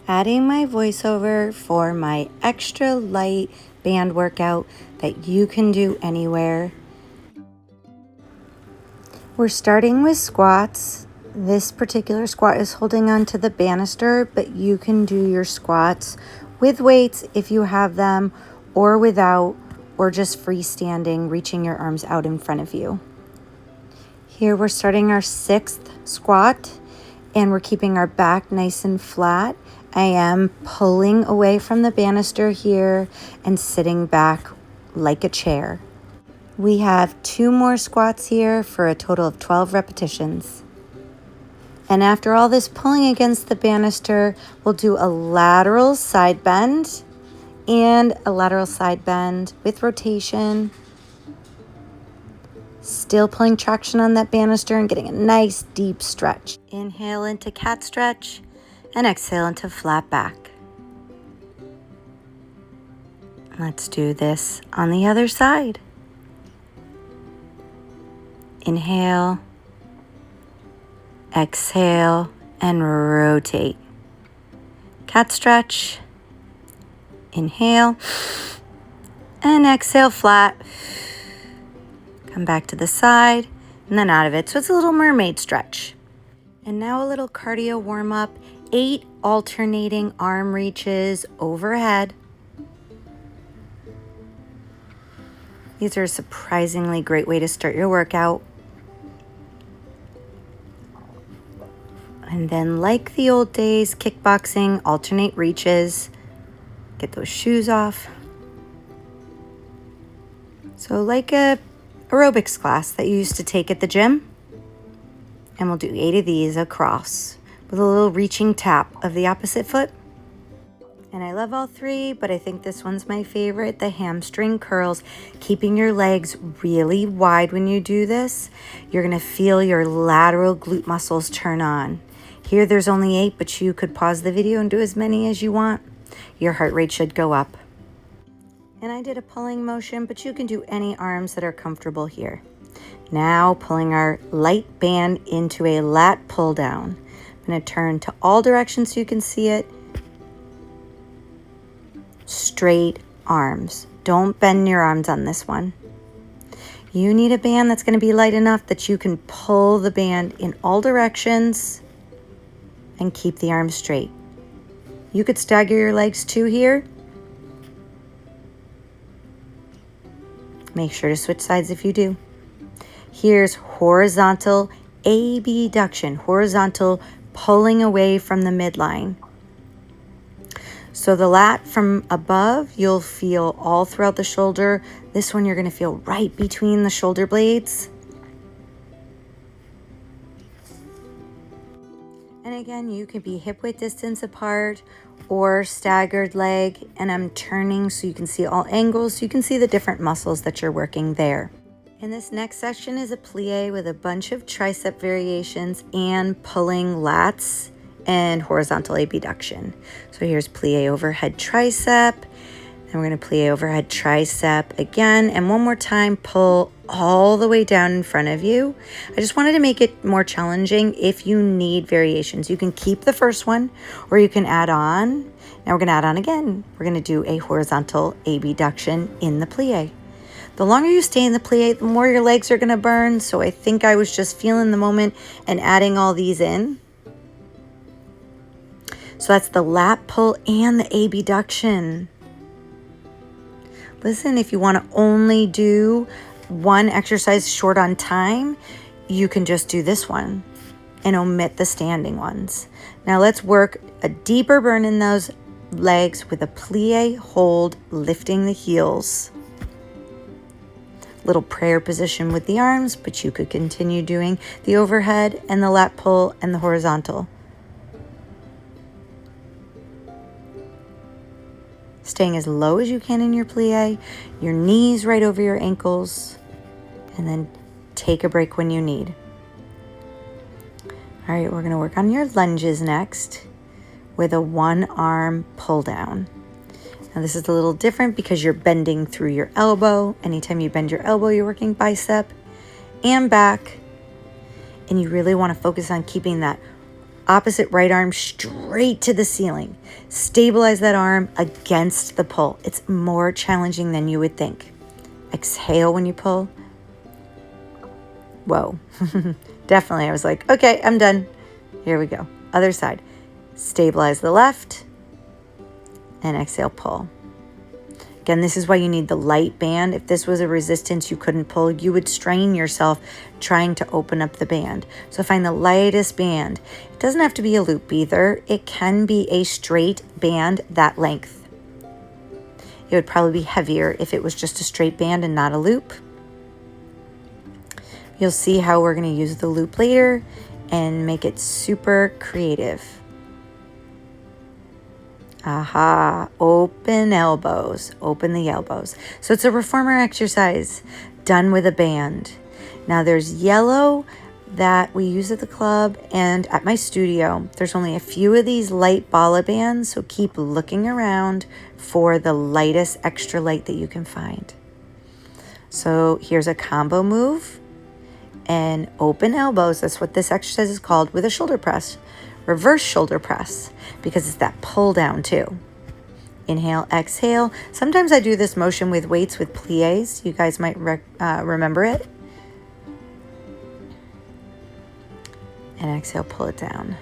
Adding my voiceover for my extra light band workout that you can do anywhere. We're starting with squats. This particular squat is holding on to the banister, but you can do your squats with weights if you have them, or without, or just freestanding, reaching your arms out in front of you. Here we're starting our 6th squat, and we're keeping our back nice and flat. I am pulling away from the banister here and sitting back like a chair. We have 2 more squats here for a total of 12 repetitions. And after all this pulling against the banister, we'll do a lateral side bend and a lateral side bend with rotation. Still pulling traction on that banister and getting a nice deep stretch. Inhale into cat stretch and exhale into flat back. Let's do this on the other side. Inhale, exhale, and rotate. Cat stretch. Inhale, and exhale flat. Come back to the side, and then out of it. So it's a little mermaid stretch. And now a little cardio warm up. 8 alternating arm reaches overhead. These are a surprisingly great way to start your workout. And then, like the old days, kickboxing, alternate reaches. Get those shoes off. So like a aerobics class that you used to take at the gym. And we'll do 8 of these across with a little reaching tap of the opposite foot. And I love all 3, but I think this one's my favorite, the hamstring curls. Keeping your legs really wide when you do this. You're gonna feel your lateral glute muscles turn on. Here there's only 8, but you could pause the video and do as many as you want. Your heart rate should go up. And I did a pulling motion, but you can do any arms that are comfortable here. Now pulling our light band into a lat pull down. I'm gonna turn to all directions so you can see it. Straight arms. Don't bend your arms on this one. You need a band that's gonna be light enough that you can pull the band in all directions and keep the arms straight. You could stagger your legs too here. Make sure to switch sides if you do. Here's horizontal abduction, horizontal pulling away from the midline. So the lat from above, you'll feel all throughout the shoulder. This one you're gonna feel right between the shoulder blades. And again, you can be hip width distance apart or staggered leg. And I'm turning so you can see all angles, so you can see the different muscles that you're working there. And this next section is a plie with a bunch of tricep variations and pulling lats and horizontal abduction. So here's plie overhead tricep. Then we're gonna plie overhead tricep again. And one more time, pull all the way down in front of you. I just wanted to make it more challenging. If you need variations, you can keep the first one or you can add on. Now we're gonna add on again. We're gonna do a horizontal abduction in the plie. The longer you stay in the plie, the more your legs are gonna burn. So I think I was just feeling the moment and adding all these in. So that's the lat pull and the abduction. Listen, if you want to only do one exercise short on time, you can just do this one and omit the standing ones. Now let's work a deeper burn in those legs with a plie hold, lifting the heels. Little prayer position with the arms, but you could continue doing the overhead and the lat pull and the horizontal. Staying as low as you can in your plie, your knees right over your ankles, and then take a break when you need. All right, we're gonna work on your lunges next with a 1-arm pull down. Now this is a little different because you're bending through your elbow. Anytime you bend your elbow, you're working bicep and back. And you really wanna focus on keeping that Opposite right arm straight to the ceiling. Stabilize that arm against the pull. It's more challenging than you would think. Exhale when you pull. Whoa. Definitely. I was like, okay, I'm done. Here we go. Other side. Stabilize the left and exhale, pull. Again, this is why you need the light band. If this was a resistance you couldn't pull, you would strain yourself trying to open up the band. So find the lightest band. It doesn't have to be a loop either. It can be a straight band that length. It would probably be heavier if it was just a straight band and not a loop. You'll see how we're going to use the loop later and make it super creative. Aha, open elbows, open the elbows. So it's a reformer exercise done with a band. Now there's yellow that we use at the club and at my studio. There's only a few of these light bala bands, so keep looking around for the lightest extra light that you can find. So here's a combo move and open elbows. That's what this exercise is called, with a shoulder press. Reverse shoulder press, because it's that pull down too. Inhale, exhale. Sometimes I do this motion with weights with pliés. You guys might remember it. And exhale, pull it down.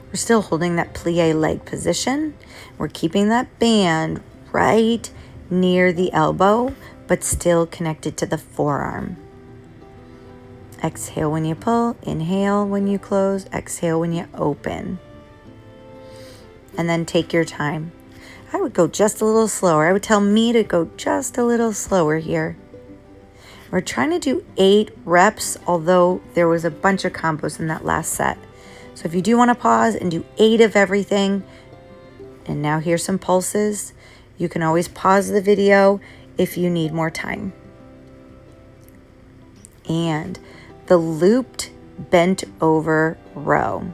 We're still holding that plie leg position. We're keeping that band right near the elbow, but still connected to the forearm. Exhale when you pull, inhale when you close, exhale when you open. And then take your time. I would go just a little slower. I would tell me to go just a little slower here. We're trying to do 8 reps, although there was a bunch of combos in that last set. So if you do want to pause and do 8 of everything, and now here's some pulses, you can always pause the video if you need more time. And the looped bent over row.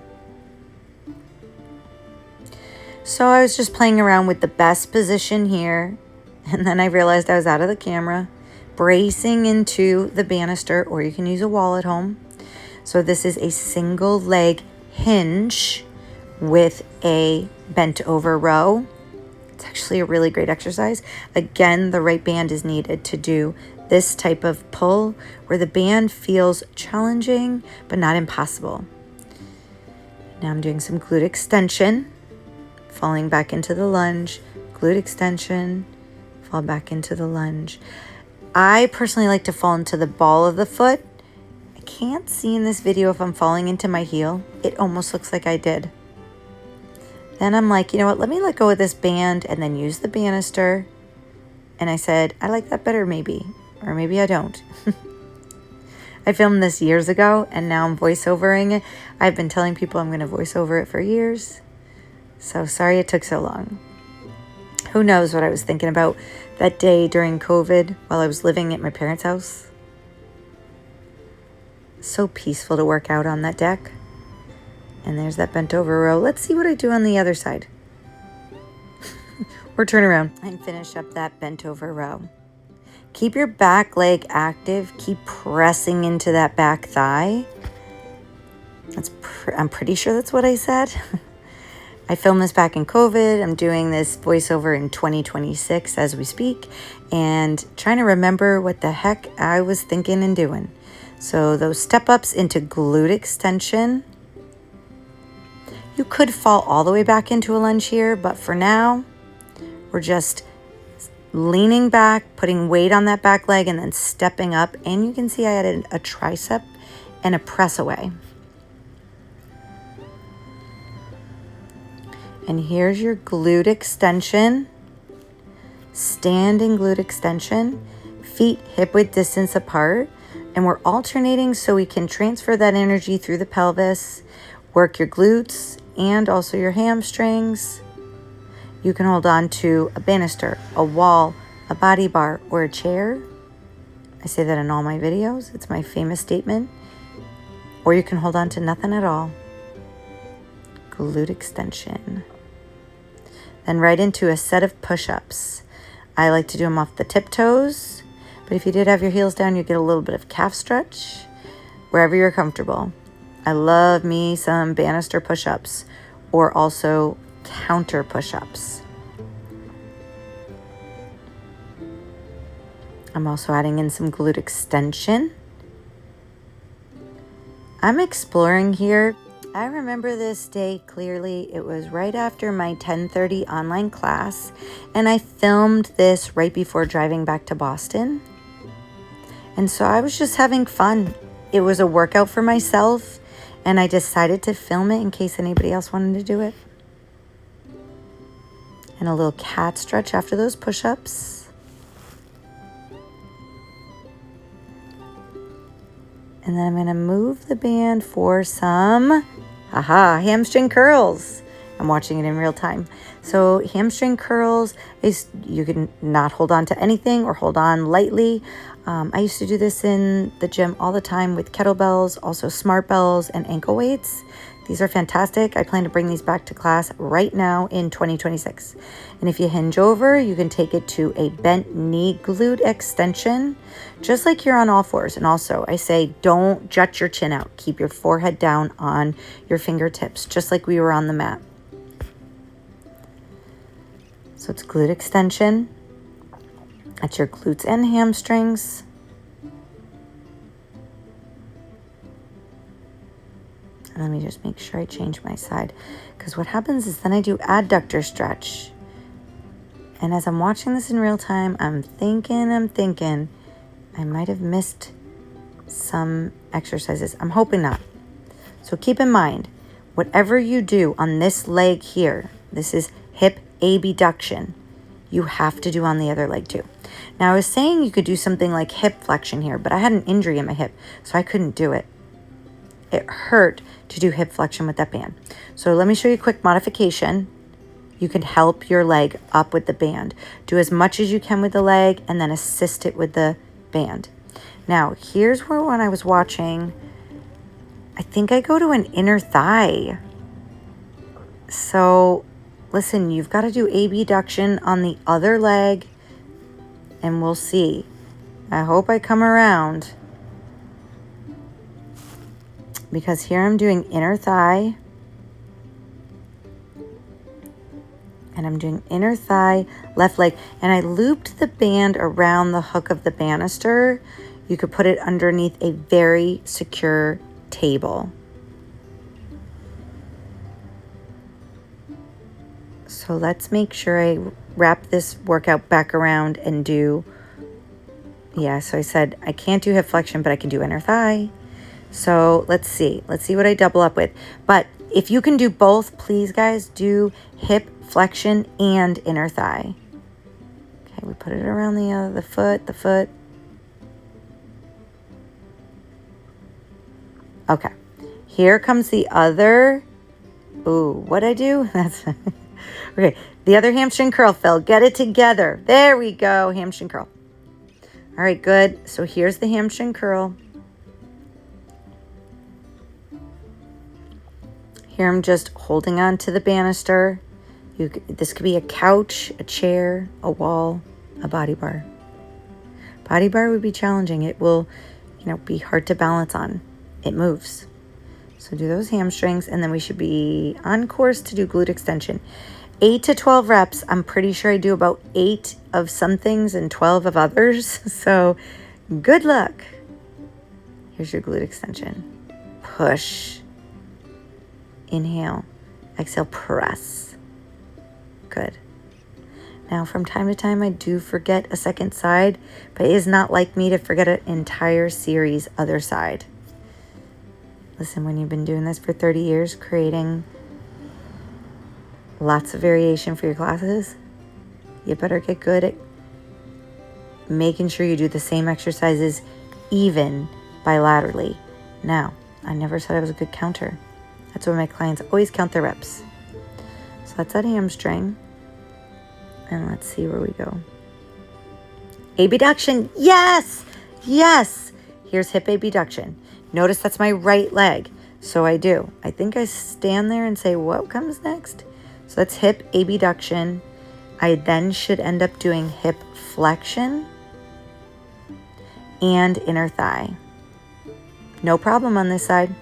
So I was just playing around with the best position here, and then I realized I was out of the camera, bracing into the banister, or you can use a wall at home. So this is a single leg hinge with a bent over row. It's actually a really great exercise. Again, the right band is needed to do this type of pull where the band feels challenging but not impossible. Now I'm doing some glute extension, falling back into the lunge, glute extension, fall back into the lunge. I personally like to fall into the ball of the foot. I can't see in this video if I'm falling into my heel. It almost looks like I did. Then I'm like, you know what, let me let go of this band and then use the banister. And I said, I like that better maybe. Or maybe I don't. I filmed this years ago and now I'm voiceovering it. I've been telling people I'm going to voice over it for years. So sorry it took so long. Who knows what I was thinking about that day during COVID while I was living at my parents' house. So peaceful to work out on that deck. And there's that bent over row. Let's see what I do on the other side. Or turn around and finish up that bent over row. Keep your back leg active. Keep pressing into that back thigh. I'm pretty sure that's what I said. I filmed this back in COVID. I'm doing this voiceover in 2026 as we speak, and trying to remember what the heck I was thinking and doing. So those step ups into glute extension. You could fall all the way back into a lunge here, but for now, we're just leaning back, putting weight on that back leg, and then stepping up. And you can see I added a tricep and a press away. And here's your glute extension. Standing glute extension. Feet hip-width distance apart. And we're alternating so we can transfer that energy through the pelvis, work your glutes and also your hamstrings. You can hold on to a banister, a wall, a body bar, or a chair. I say that in all my videos. It's my famous statement. Or you can hold on to nothing at all. Glute extension. Then right into a set of push-ups. I like to do them off the tiptoes, but if you did have your heels down, you get a little bit of calf stretch wherever you're comfortable. I love me some banister push-ups or also counter push-ups. I'm also adding in some glute extension. I'm exploring here. I remember this day clearly. It was right after my 10:30 online class, and I filmed this right before driving back to Boston. And so I was just having fun. It was a workout for myself, and I decided to film it in case anybody else wanted to do it. And a little cat stretch after those push-ups. And then I'm going to move the band for some, hamstring curls. I'm watching it in real time. So hamstring curls is, you can not hold on to anything or hold on lightly. I used to do this in the gym all the time with kettlebells, also smart bells and ankle weights. These are fantastic. I plan to bring these back to class right now in 2026. And if you hinge over, you can take it to a bent knee glute extension, just like you're on all fours. And also, I say don't jut your chin out. Keep your forehead down on your fingertips, just like we were on the mat. So it's glute extension. That's your glutes and hamstrings. And let me just make sure I change my side, because what happens is then I do adductor stretch. And as I'm watching this in real time, I'm thinking I might have missed some exercises. I'm hoping not. So keep in mind, whatever you do on this leg here, this is hip abduction, you have to do on the other leg too. Now I was saying you could do something like hip flexion here, but I had an injury in my hip, so I couldn't do it. It hurt to do hip flexion with that band. So let me show you a quick modification. You can help your leg up with the band. Do as much as you can with the leg and then assist it with the band. Now, here's where when I was watching, I think I go to an inner thigh. So listen, you've got to do abduction on the other leg and we'll see. I hope I come around, because here I'm doing inner thigh, and I'm doing inner thigh, left leg, and I looped the band around the hook of the banister. You could put it underneath a very secure table. So let's make sure I wrap this workout back around and do, so I said I can't do hip flexion, but I can do inner thigh. So let's see what I double up with. But if you can do both, please guys, do hip flexion and inner thigh. Okay, we put it around the foot. Okay, here comes the other, what'd I do? That's, okay, the other hamstring curl, Phil, get it together. There we go, hamstring curl. All right, good. So here's the hamstring curl. Here I'm just holding on to the banister. This could be a couch, a chair, a wall, a body bar. Body bar would be challenging. It will, be hard to balance on. It moves. So do those hamstrings, and then we should be on course to do glute extension. 8 to 12 reps. I'm pretty sure I do about 8 of some things and 12 of others. So good luck. Here's your glute extension. Push. Inhale, exhale, press. Good. Now, from time to time, I do forget a second side, but it is not like me to forget an entire series other side. Listen, when you've been doing this for 30 years, creating lots of variation for your classes, you better get good at making sure you do the same exercises even bilaterally. Now, I never said I was a good counter. That's why my clients always count their reps. So that's that hamstring. And let's see where we go. Abduction. Yes. Yes. Here's hip abduction. Notice that's my right leg. So I do. I think I stand there and say, what comes next? So that's hip abduction. I then should end up doing hip flexion and inner thigh. No problem on this side.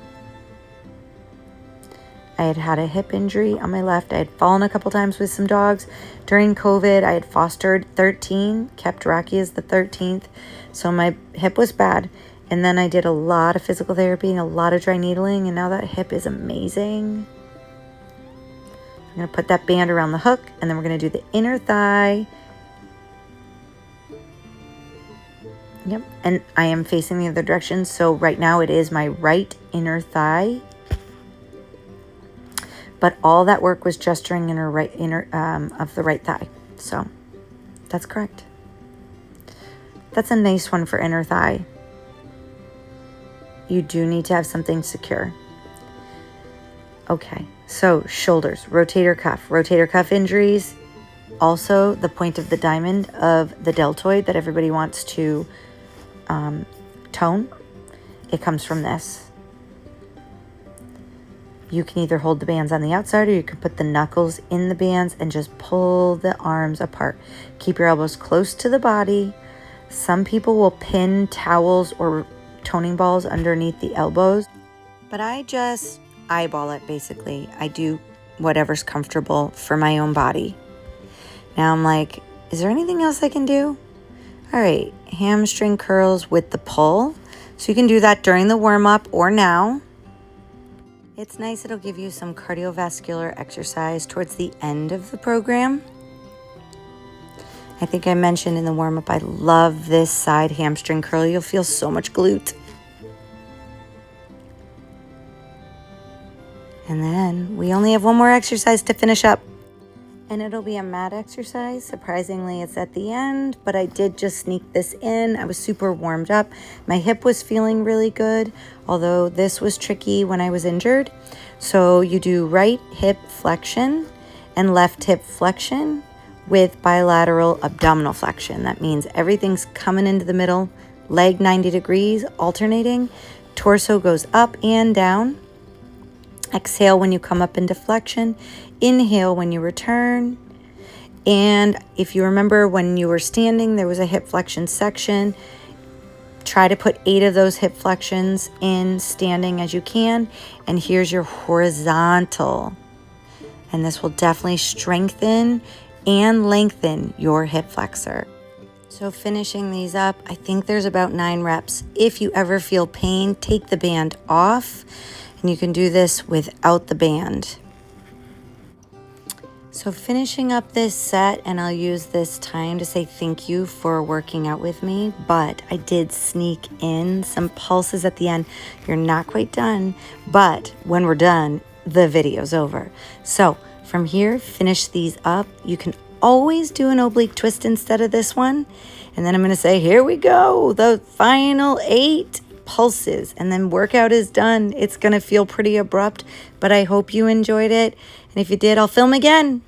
I had had a hip injury on my left. I had fallen a couple times with some dogs. During COVID, I had fostered 13, kept Rocky as the 13th. So my hip was bad. And then I did a lot of physical therapy and a lot of dry needling. And now that hip is amazing. I'm going to put that band around the hook. And then we're going to do the inner thigh. Yep. And I am facing the other direction. So right now it is my right inner thigh. But all that work was gesturing in her right inner of the right thigh. So that's correct. That's a nice one for inner thigh. You do need to have something secure. Okay, so shoulders, rotator cuff injuries. Also the point of the diamond of the deltoid that everybody wants to tone. It comes from this. You can either hold the bands on the outside or you can put the knuckles in the bands and just pull the arms apart. Keep your elbows close to the body. Some people will pin towels or toning balls underneath the elbows, but I just eyeball it basically. I do whatever's comfortable for my own body. Now I'm like, is there anything else I can do? All right, hamstring curls with the pull. So you can do that during the warm-up or now. It's nice, it'll give you some cardiovascular exercise towards the end of the program. I think I mentioned in the warm-up, I love this side hamstring curl. You'll feel so much glute. And then we only have one more exercise to finish up. And it'll be a mat exercise. Surprisingly, it's at the end, but I did just sneak this in. I was super warmed up. My hip was feeling really good, although this was tricky when I was injured. So you do right hip flexion and left hip flexion with bilateral abdominal flexion. That means everything's coming into the middle, leg 90 degrees, alternating. Torso goes up and down. Exhale when you come up into flexion. Inhale when you return. And if you remember when you were standing, there was a hip flexion section. Try to put 8 of those hip flexions in standing as you can. And here's your horizontal. And this will definitely strengthen and lengthen your hip flexor. So finishing these up, I think there's about 9 reps. If you ever feel pain, take the band off. And you can do this without the band. So finishing up this set, and I'll use this time to say thank you for working out with me, but I did sneak in some pulses at the end. You're not quite done, but when we're done, the video's over. So from here, finish these up. You can always do an oblique twist instead of this one. And then I'm gonna say, here we go, the final 8 pulses, and then workout is done. It's gonna feel pretty abrupt, but I hope you enjoyed it. And if you did, I'll film again.